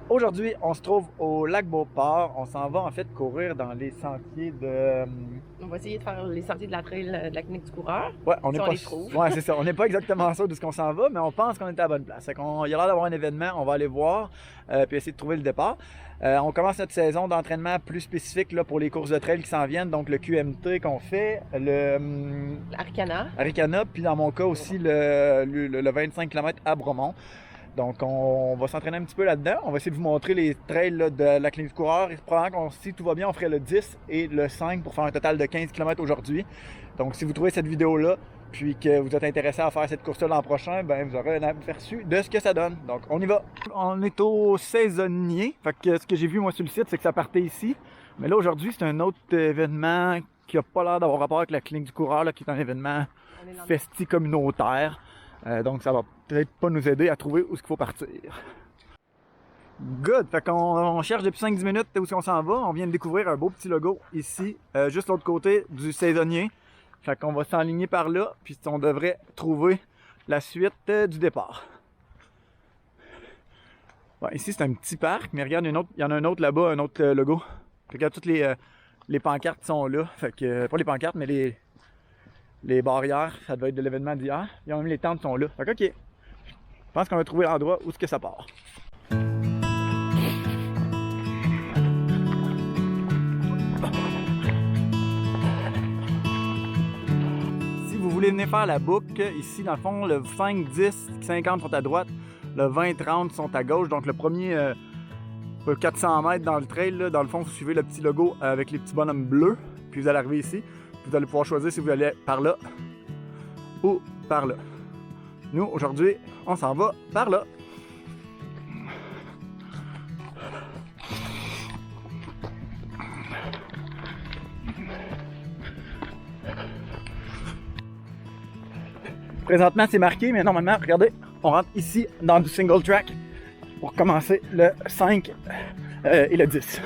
Aujourd'hui, on se trouve au lac Beauport. On s'en va en fait courir dans les sentiers de... On va essayer de faire les sentiers de la trail de la clinique du coureur. Ouais, on n'est Si on pas... les trouve. Ouais, c'est ça. On n'est pas exactement sûr de ce qu'on s'en va, mais on pense qu'on est à la bonne place. Il y a l'air d'avoir un événement, on va aller voir, puis essayer de trouver le départ. On commence notre saison d'entraînement plus spécifique là, pour les courses de trail qui s'en viennent, donc le QMT qu'on fait, le Arikana, puis dans mon cas aussi le 25 km à Bromont. Donc, on va s'entraîner un petit peu là-dedans. On va essayer de vous montrer les trails là, de la clinique du coureur. Et probablement si tout va bien, on ferait le 10 et le 5 pour faire un total de 15 km aujourd'hui. Donc, si vous trouvez cette vidéo-là, puis que vous êtes intéressé à faire cette course-là l'an prochain, ben vous aurez un aperçu de ce que ça donne. Donc, on y va. On est au saisonnier. Fait que ce que j'ai vu, moi, sur le site, c'est que ça partait ici. Mais là, aujourd'hui, c'est un autre événement qui n'a pas l'air d'avoir rapport avec la clinique du coureur, là, qui est un événement festi communautaire. Donc, ça va peut-être pas nous aider à trouver où il faut partir. Good! Fait qu'on cherche depuis 5-10 minutes où on s'en va. On vient de découvrir un beau petit logo ici, juste l'autre côté du saisonnier. Fait qu'on va s'enligner par là, puis on devrait trouver la suite du départ. Ouais, ici, c'est un petit parc, mais regarde, il y en a un autre là-bas, un autre logo. Regarde, toutes les pancartes sont là. Fait que, pas les pancartes, mais les barrières, ça devait être de l'événement d'hier. Et même les tentes sont là. Fait que, ok. Je pense qu'on va trouver l'endroit où est-ce que ça part. Si vous voulez venir faire la boucle, ici, dans le fond, le 5, 10, 50 sont à droite, le 20, 30 sont à gauche. Donc, le premier 400 mètres dans le trail, là, dans le fond, vous suivez le petit logo avec les petits bonhommes bleus. Puis vous allez arriver ici. Vous allez pouvoir choisir si vous allez par là ou par là. Nous, aujourd'hui, on s'en va par là. Présentement, c'est marqué, mais normalement, regardez, on rentre ici dans du single track pour commencer le 5 et le 10.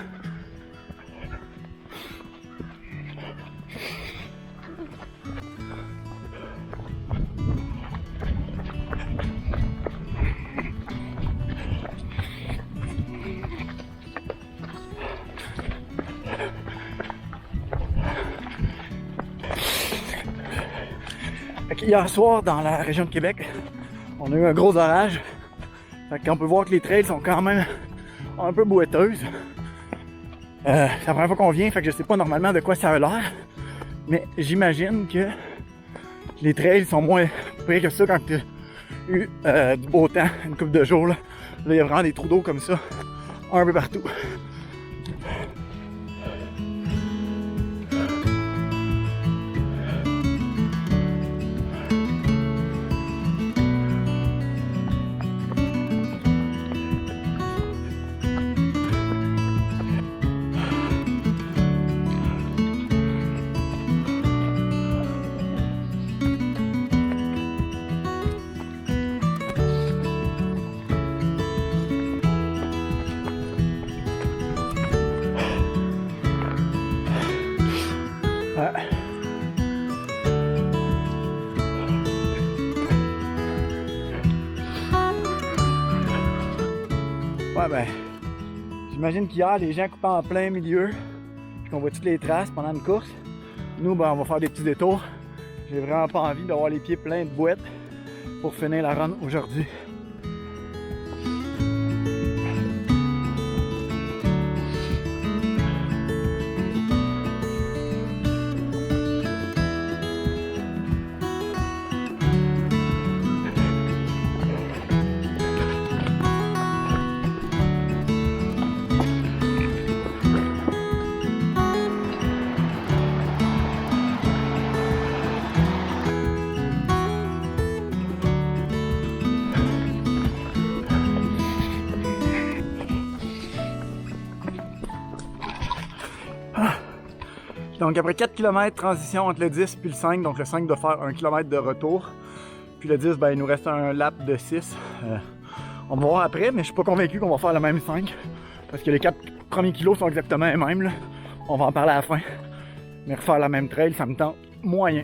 Hier soir, dans la région de Québec, on a eu un gros orage. Fait qu'on peut voir que les trails sont quand même un peu boiteuses. C'est la première fois qu'on vient, fait que je sais pas normalement de quoi ça a l'air. Mais j'imagine que les trails sont moins pires que ça quand tu as eu du beau temps, une couple de jours. Là, il y a vraiment des trous d'eau comme ça, un peu partout. Ouais, ben, j'imagine qu'hier, les gens coupaient en plein milieu, puis qu'on voit toutes les traces pendant une course. Nous, ben, on va faire des petits détours. J'ai vraiment pas envie d'avoir les pieds pleins de boîtes pour finir la run aujourd'hui. Donc après 4 km, transition entre le 10 puis le 5. Donc le 5 doit faire 1 km de retour. Puis le 10, ben, il nous reste un lap de 6. On va voir après, mais je suis pas convaincu qu'on va faire le même 5. Parce que les 4 premiers kilos sont exactement les mêmes. Là. On va en parler à la fin. Mais refaire la même trail, ça me tente moyen.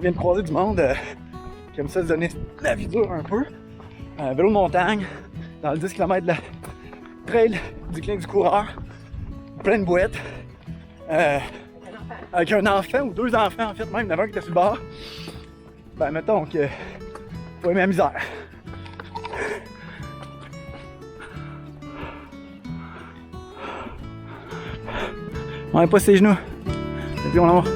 vient de croiser du monde qui aime ça se donner la vie dure un peu. Vélo de montagne, dans le 10 km de la trail du clinique du coureur, plein de boîtes, avec un enfant ou 2 enfants en fait, même, il y en avait un qui était sur le bord. Ben mettons que faut aimer la misère. On n'est pas ses genoux. Et puis on en va.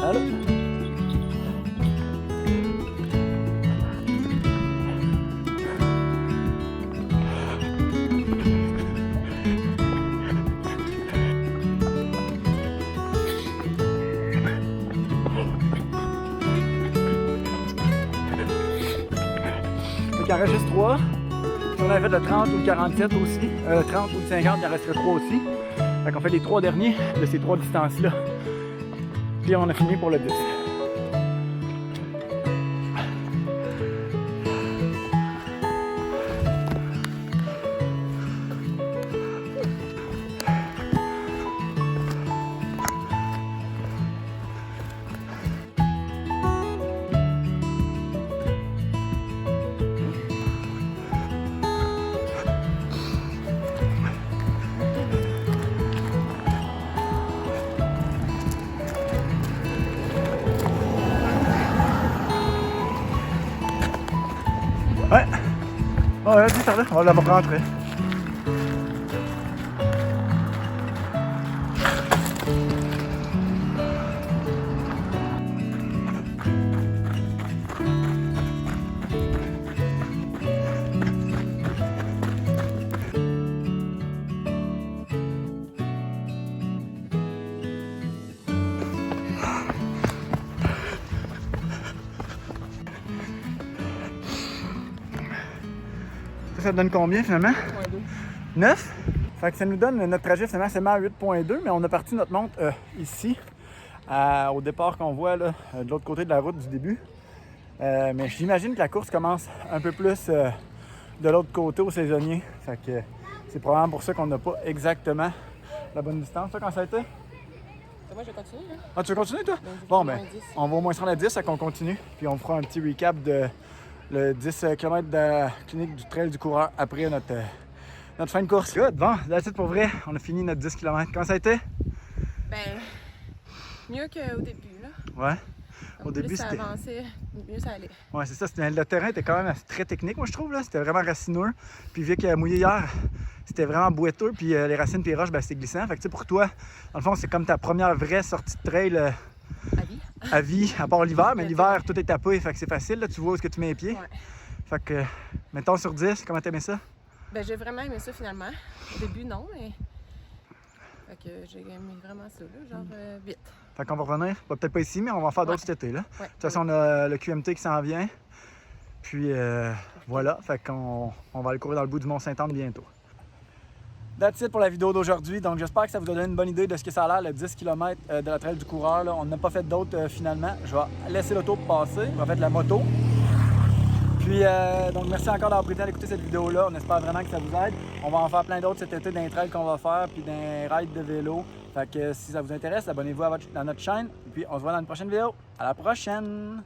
Allô? Il en reste juste 3. Si on avait fait le 30 ou le 47 aussi, 30 ou le 50, il en resterait 3 aussi. Fait qu'on fait les 3 derniers de ces 3 distances-là. Puis on a fini pour le 10. Ouais. Oh, vas-y, par là. On va la rentrer. Ça te donne combien finalement? 9? Fait que ça nous donne notre trajet finalement seulement à 8.2, mais on a parti notre montre ici, au départ qu'on voit là, de l'autre côté de la route du début. Mais j'imagine que la course commence un peu plus de l'autre côté au saisonnier. Fait que c'est probablement pour ça qu'on n'a pas exactement la bonne distance. Toi, quand ça a été? Moi, je continue. Hein? Ah, tu veux continuer toi? Donc, Bon, ben, on va au moins se rendre à 10, fait qu'on continue. Puis on fera un petit recap de le 10 km de la clinique du trail du coureur après notre fin de course. Good, bon, that's it pour vrai. On a fini notre 10 km. Comment ça a été? Ben, mieux qu'au début, là. Ouais. Donc, Au début, plus ça c'était. avançait, mieux ça allait. Ouais, c'est ça. Le terrain était quand même très technique, moi, je trouve. Là. C'était vraiment racineux. Puis, vu qu'il a mouillé hier, c'était vraiment boiteux. Puis, les racines et les roches, ben, c'était glissant. Fait que, tu sais, pour toi, dans le fond, c'est comme ta première vraie sortie de trail À vie. à vie, à part l'hiver. Mais l'hiver, tout est tapé. Fait que c'est facile. Là, tu vois où est-ce que tu mets les pieds. Ouais. Fait que, mettons sur 10, comment t'aimais ça? Ben, j'ai vraiment aimé ça finalement. Au début, non, mais. Fait que j'ai aimé vraiment ça, là, genre vite. Fait qu'on va revenir, peut-être pas ici, mais on va en faire d'autres cet été. Là. Ouais. De toute façon, on a le QMT qui s'en vient. Puis voilà, fait qu'on va aller courir dans le bout du Mont-Saint-Anne bientôt. That's it pour la vidéo d'aujourd'hui. Donc j'espère que ça vous a donné une bonne idée de ce que ça a l'air, le 10 km de la trail du coureur. Là. On n'a pas fait d'autres finalement. Je vais laisser l'auto passer, on va faire de la moto. Puis donc merci encore d'avoir pris le temps d'écouter cette vidéo-là. On espère vraiment que ça vous aide. On va en faire plein d'autres cet été dans les trails qu'on va faire, puis dans les rides de vélo. Fait que si ça vous intéresse, abonnez-vous à notre chaîne. Puis on se voit dans une prochaine vidéo. À la prochaine!